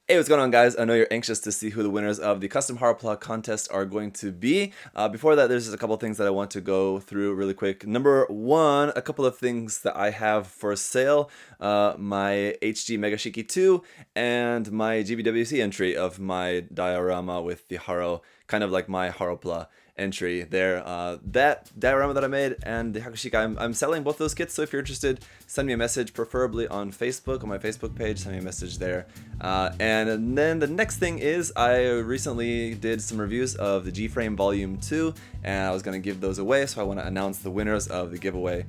Hey, what's going on, guys? I know you're anxious to see who the winners of the custom Haropla contest are going to be. Before that, there's just a couple things that I want to go through really quick. Number one, a couple of things that I have for sale. My HG Mega Shiki 2 and my GBWC entry of my diorama with the Haro, kind of like my Haropla entry there. That diorama that I made and the Hakushika, I'm selling both those kits, so if you're interested, send me a message, preferably on Facebook, on my Facebook page, send me a message there. And then the next thing is I recently did some reviews of the G-Frame Volume 2, and I was going to give those away, so I want to announce the winners of the giveaway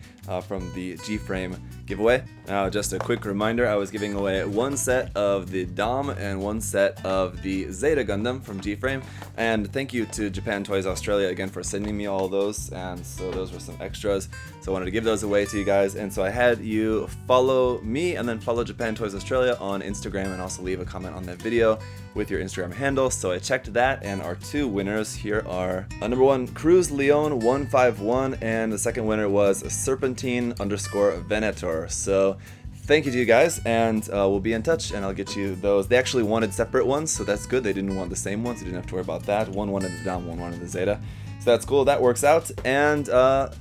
from the G-Frame giveaway. Now, just a quick reminder, I was giving away one set of the Dom and one set of the Zeta Gundam from G-Frame, and thank you to Japan Toys Australia again for sending me all those, and so those were some extras, so I wanted to give those away to you guys. And so I had you follow me and then follow Japan Toys Australia on Instagram, and also leave a comment on that video with your Instagram handle. So I checked that, and our two winners here are number one, Cruz Leon 151, and the second winner was Serpentine_Venator. So thank you to you guys, and we'll be in touch, and I'll get you those. They actually wanted separate ones, so that's good. They didn't want the same ones. You didn't have to worry about that. One wanted the Dom, one wanted the Zeta. So that's cool. That works out. And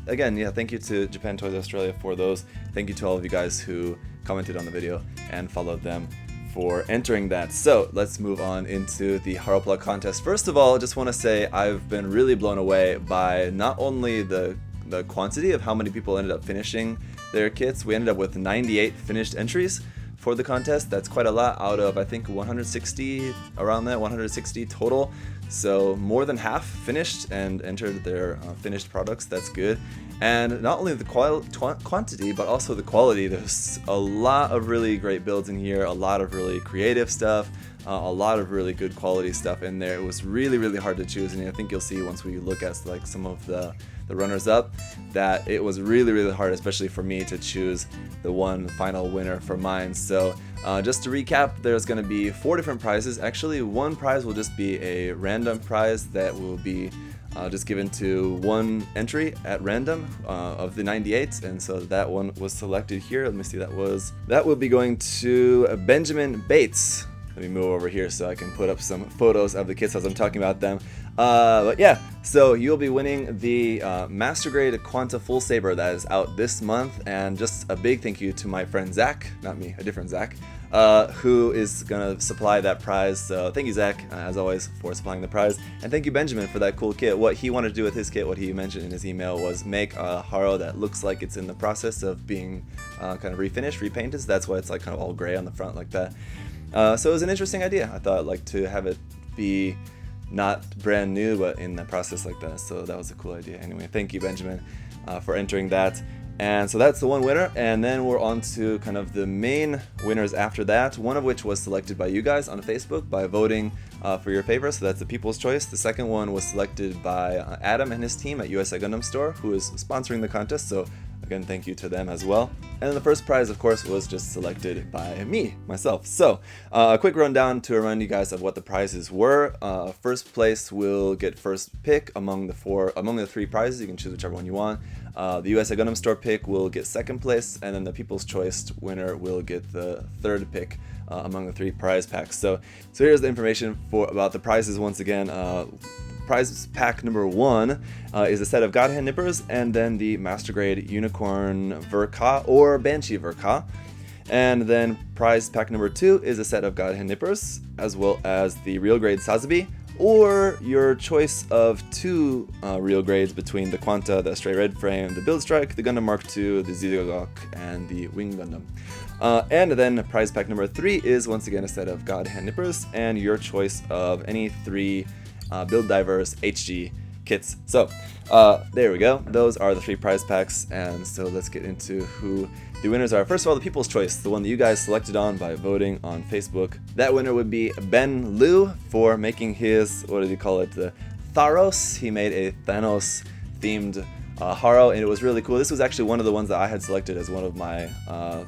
again, yeah, thank you to Japan Toys Australia for those. Thank you to all of you guys who commented on the video and followed them for entering that. So let's move on into the Haropla contest. First of all, I just want to say I've been really blown away by not only the quantity of how many people ended up finishing their kits. We ended up with 98 finished entries for the contest. That's quite a lot out of, I think, 160, around that, 160 total. So more than half finished and entered their finished products. That's good. And not only the quantity, but also the quality. There's a lot of really great builds in here, a lot of really creative stuff, a lot of really good quality stuff in there. It was really, really hard to choose, and I think you'll see once we look at like some of the runners-up that it was really, really hard, especially for me, to choose the one final winner for mine. So just to recap, there's going to be 4 different prizes. Actually, one prize will just be a random prize that will be just given to one entry at random of the 98, and so that one was selected here. Let me see, that will be going to Benjamin Bates. Let me move over here so I can put up some photos of the kits as I'm talking about them. But yeah, so you'll be winning the Master Grade Quanta Full Saber that is out this month, and just a big thank you to my friend Zach, not me, a different Zach, who is gonna supply that prize. So thank you, Zach, as always, for supplying the prize, and thank you, Benjamin, for that cool kit. What he wanted to do with his kit, what he mentioned in his email, was make a Haro that looks like it's in the process of being kind of refinished, repainted. So that's why it's like kind of all gray on the front like that. So it was an interesting idea. I thought I'd like to have it be not brand new, but in the process like that. So that was a cool idea. Anyway, thank you, Benjamin, for entering that. And so that's the one winner, and then we're on to kind of the main winners after that, one of which was selected by you guys on Facebook by voting for your favorites, so that's the People's Choice. The second one was selected by Adam and his team at USA Gundam Store, who is sponsoring the contest, so again, thank you to them as well. And then the first prize, of course, was just selected by myself. So, a quick rundown to remind you guys of what the prizes were. First place will get first pick among the 3 prizes. You can choose whichever one you want. The USA Gundam Store pick will get second place, and then the People's Choice winner will get the third pick among the 3 prize packs. So here's the information about the prizes once again. Prize pack number 1 is a set of Godhand Nippers, and then the Master Grade Unicorn Verka or Banshee Verka. And then prize pack number 2 is a set of Godhand Nippers, as well as the Real Grade Sazabi, or your choice of 2 real grades between the Quanta, the Stray Red Frame, the Build Strike, the Gundam Mark II, the Zigagok, and the Wing Gundam. And then prize pack number 3 is once again a set of Godhand Nippers, and your choice of any 3 Build Diverse HG kits. So there we go. Those are the 3 prize packs, and so let's get into who the winners are. First of all, the People's Choice, the one that you guys selected on by voting on Facebook. That winner would be Ben Liu for making his, what did he call it, the Tharos. He made a Thanos themed Haro, and it was really cool. This was actually one of the ones that I had selected as one of my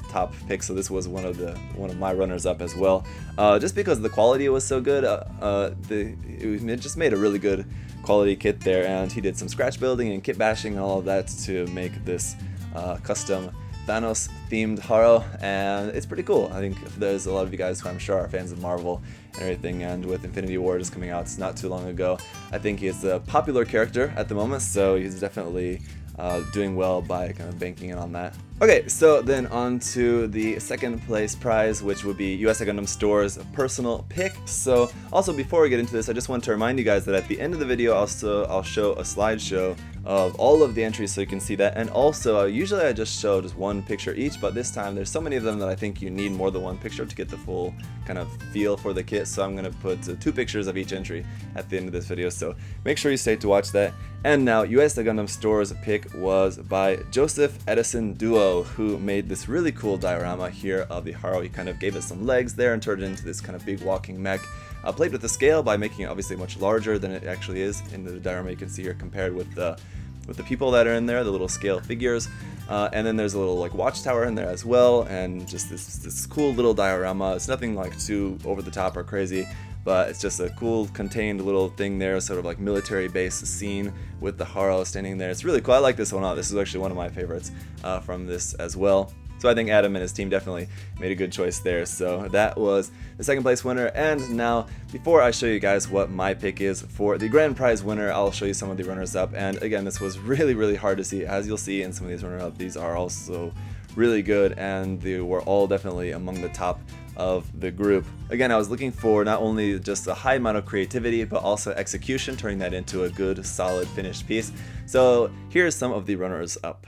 top picks, so this was one of my runners-up as well. Just because the quality was so good, it just made a really good quality kit there, and he did some scratch building and kit bashing and all of that to make this custom Thanos themed Haro, and it's pretty cool. I think there's a lot of you guys who I'm sure are fans of Marvel and everything, and with Infinity War just coming out not too long ago, I think he's a popular character at the moment, so he's definitely doing well by kind of banking in on that. Okay, so then on to the second place prize, which would be USA Gundam Store's personal pick. So also before we get into this, I just want to remind you guys that at the end of the video I'll show a slideshow of all of the entries so you can see that, and also usually I just show just one picture each, but this time there's so many of them that I think you need more than one picture to get the full kind of feel for the kit, so I'm going to put 2 pictures of each entry at the end of this video, so make sure you stay to watch that. And now USA Gundam Store's pick was by Joseph Edison Duo, who made this really cool diorama here of the Haro. He kind of gave it some legs there and turned it into this kind of big walking mech. Played with the scale by making it obviously much larger than it actually is in the diorama you can see here compared with the people that are in there, the little scale figures. And then there's a little like watchtower in there as well, and just this cool little diorama. It's nothing like too over the top or crazy, but it's just a cool contained little thing there, sort of like military base scene with the Haro standing there. It's really cool. I like this one a lot. This is actually one of my favorites from this as well. So I think Adam and his team definitely made a good choice there. So that was the second place winner. And now, before I show you guys what my pick is for the grand prize winner, I'll show you some of the runners up. And again, this was really hard to see. As you'll see in some of these runner up, these are also really good, and they were all definitely among the top of the group. Again, I was looking for not only just a high amount of creativity, but also execution, turning that into a good, solid, finished piece. So here's some of the runners up.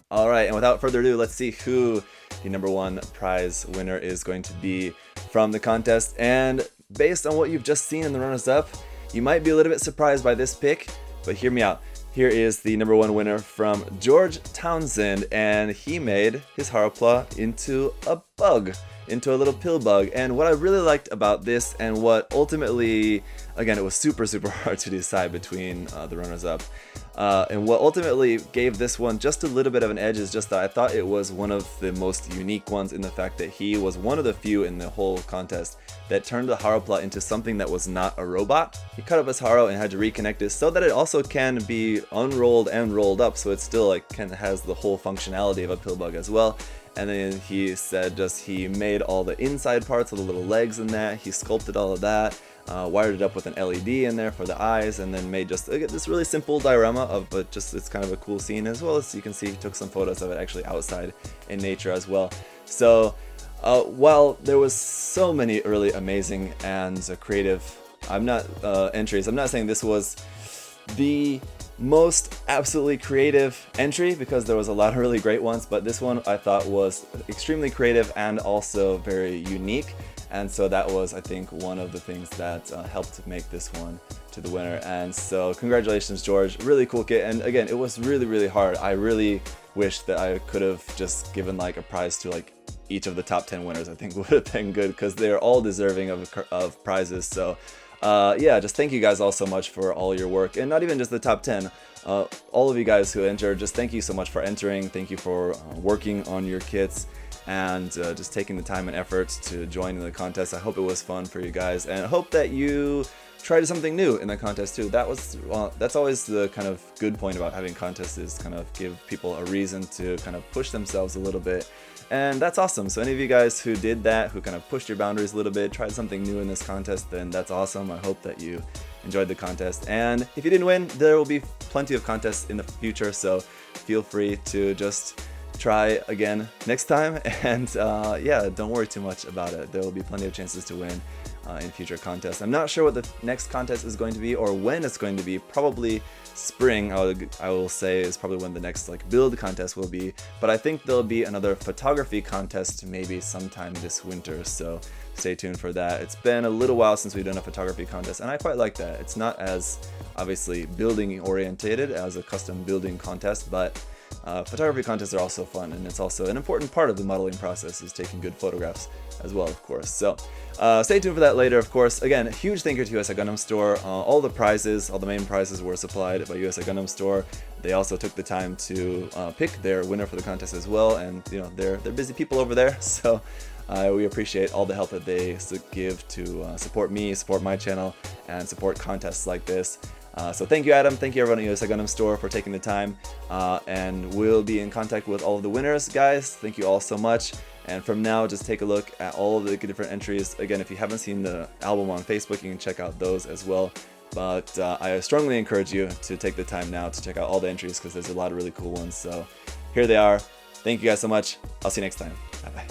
Alright, and without further ado, let's see who the #1 prize winner is going to be from the contest. And based on what you've just seen in the runners-up, you might be a little bit surprised by this pick, but hear me out. Here is the #1 winner from George Townsend, and he made his Haropla into a bug, into a little pill bug. And what I really liked about this, and what ultimately, again, it was super hard to decide between the runners-up, and what ultimately gave this one just a little bit of an edge is just that I thought it was one of the most unique ones, in the fact that he was one of the few in the whole contest that turned the Haropla into something that was not a robot. He cut up his Haro and had to reconnect it so that it also can be unrolled and rolled up, so it still like has the whole functionality of a pill bug as well. And then he said he made all the inside parts of the little legs in that, he sculpted all of that, wired it up with an LED in there for the eyes, and then made just this really simple diorama of, but just it's kind of a cool scene, as well as you can see he took some photos of it actually outside in nature as well. So while there was so many really amazing and creative entries, I'm not saying this was the most absolutely creative entry, because there was a lot of really great ones, but this one I thought was extremely creative and also very unique. And so that was, I think, one of the things that helped make this one to the winner. And so congratulations, George. Really cool kit. And again, it was really hard. I really wish that I could have just given like a prize to like each of the top 10 winners. I think would have been good, because they're all deserving of prizes. So yeah, just thank you guys all so much for all your work, and not even just the top 10. All of you guys who entered, just thank you so much for entering. Thank you for working on your kits and just taking the time and effort to join in the contest. I hope it was fun for you guys, and I hope that you tried something new in the contest too. That's always the kind of good point about having contests, is kind of give people a reason to kind of push themselves a little bit. And that's awesome. So any of you guys who did that, who kind of pushed your boundaries a little bit, tried something new in this contest, then that's awesome. I hope that you enjoyed the contest. And if you didn't win, there will be plenty of contests in the future, so feel free to just try again next time. And yeah, don't worry too much about it. There will be plenty of chances to win in future contests. I'm not sure what the next contest is going to be or when it's going to be. Probably spring, I will say, is probably when the next like build contest will be. But I think there'll be another photography contest maybe sometime this winter, so stay tuned for that. It's been a little while since we've done a photography contest, and I quite like that. It's not as obviously building orientated as a custom building contest, but photography contests are also fun, and it's also an important part of the modeling process, is taking good photographs as well, of course. So stay tuned for that later, of course. Again, a huge thank you to USA Gundam Store. All the prizes, all the main prizes were supplied by USA Gundam Store. They also took the time to pick their winner for the contest as well, and you know, they're busy people over there, so we appreciate all the help that they give to support me, support my channel, and support contests like this. So thank you, Adam. Thank you, everyone at USA Gundam Store, for taking the time. And we'll be in contact with all of the winners, guys. Thank you all so much. And from now, just take a look at all of the different entries. Again, if you haven't seen the album on Facebook, you can check out those as well. But I strongly encourage you to take the time now to check out all the entries, because there's a lot of really cool ones. So here they are. Thank you guys so much. I'll see you next time. Bye-bye.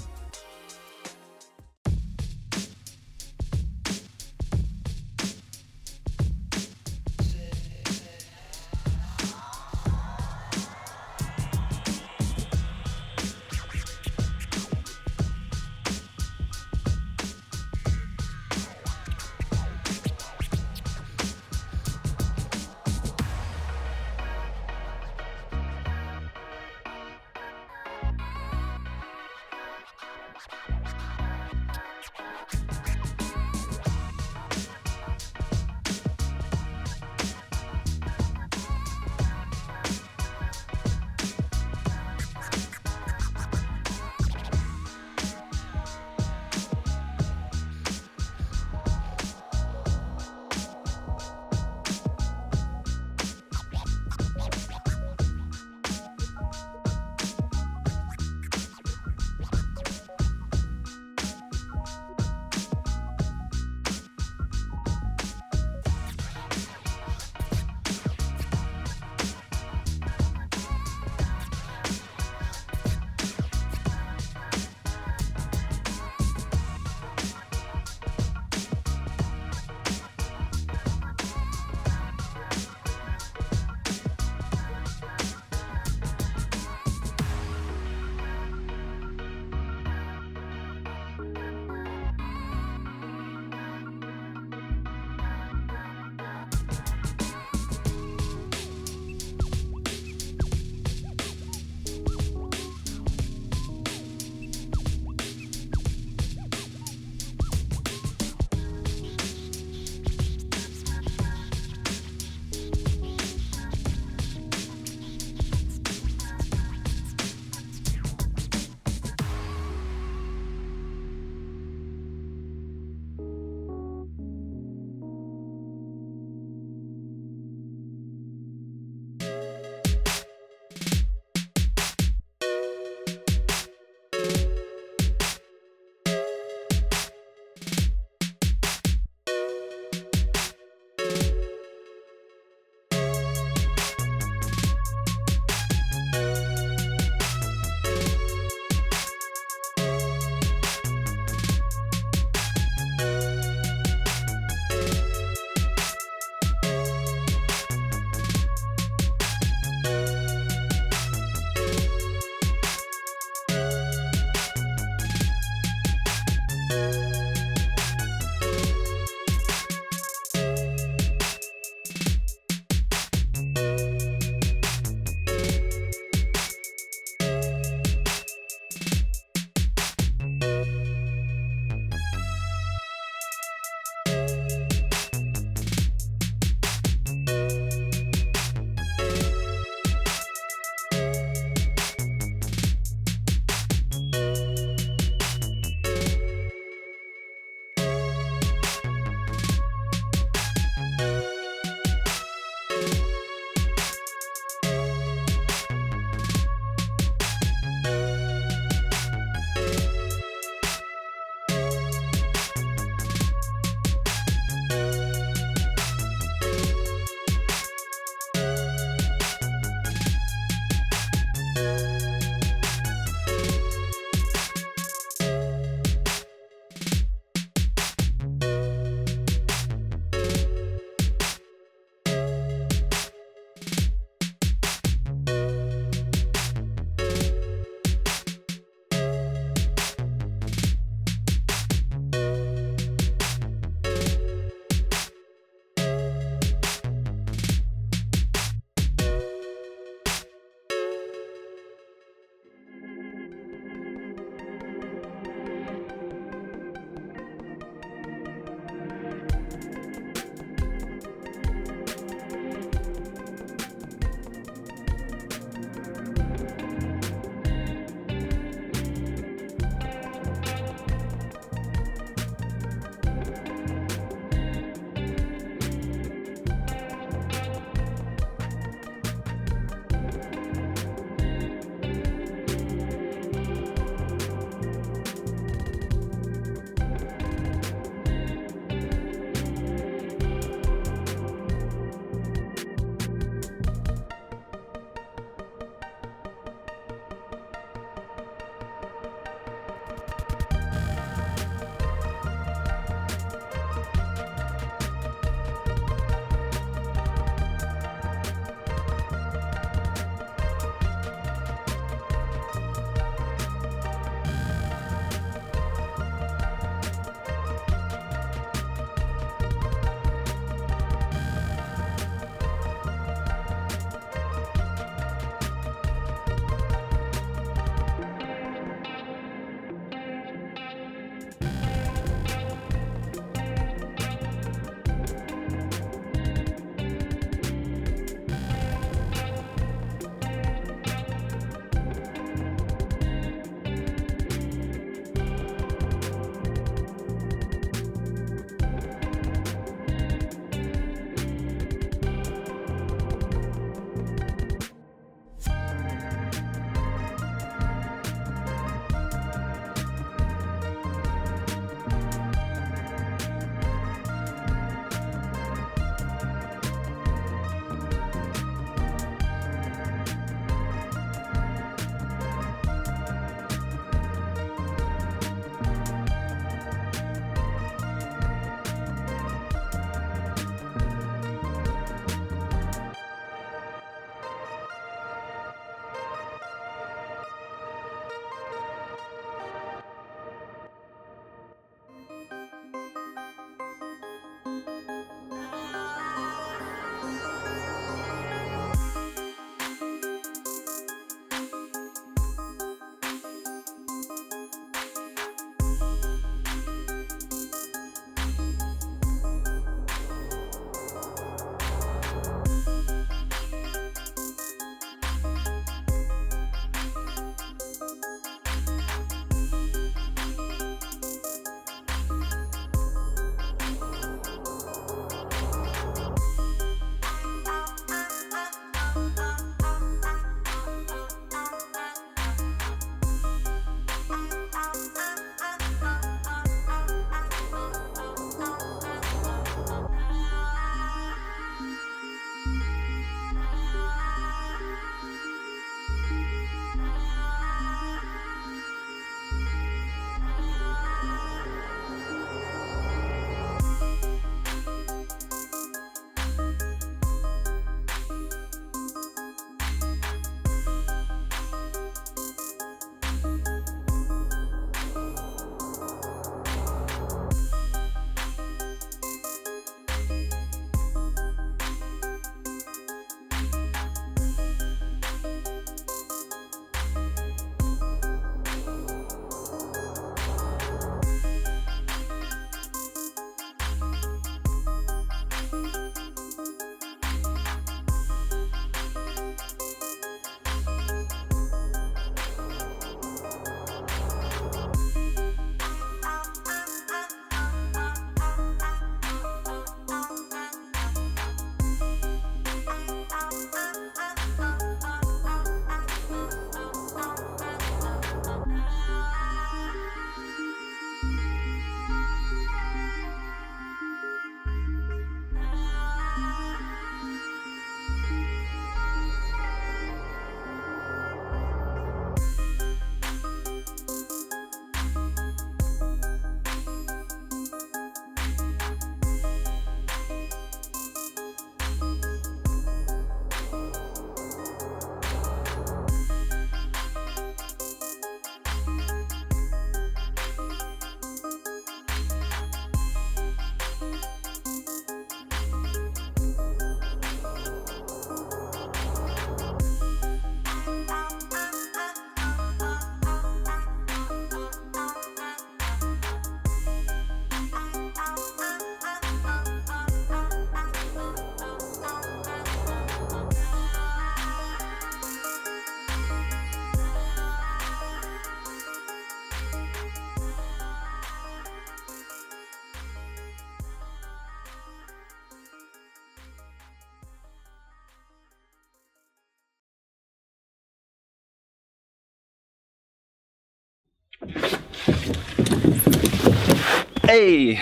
Hey!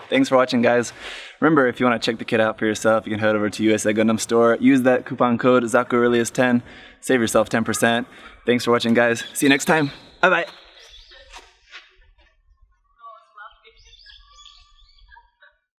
Thanks for watching, guys. Remember, if you want to check the kit out for yourself, you can head over to USA Gundam Store. Use that coupon code ZakuAurelius10. Save yourself 10%. Thanks for watching, guys. See you next time. Bye-bye.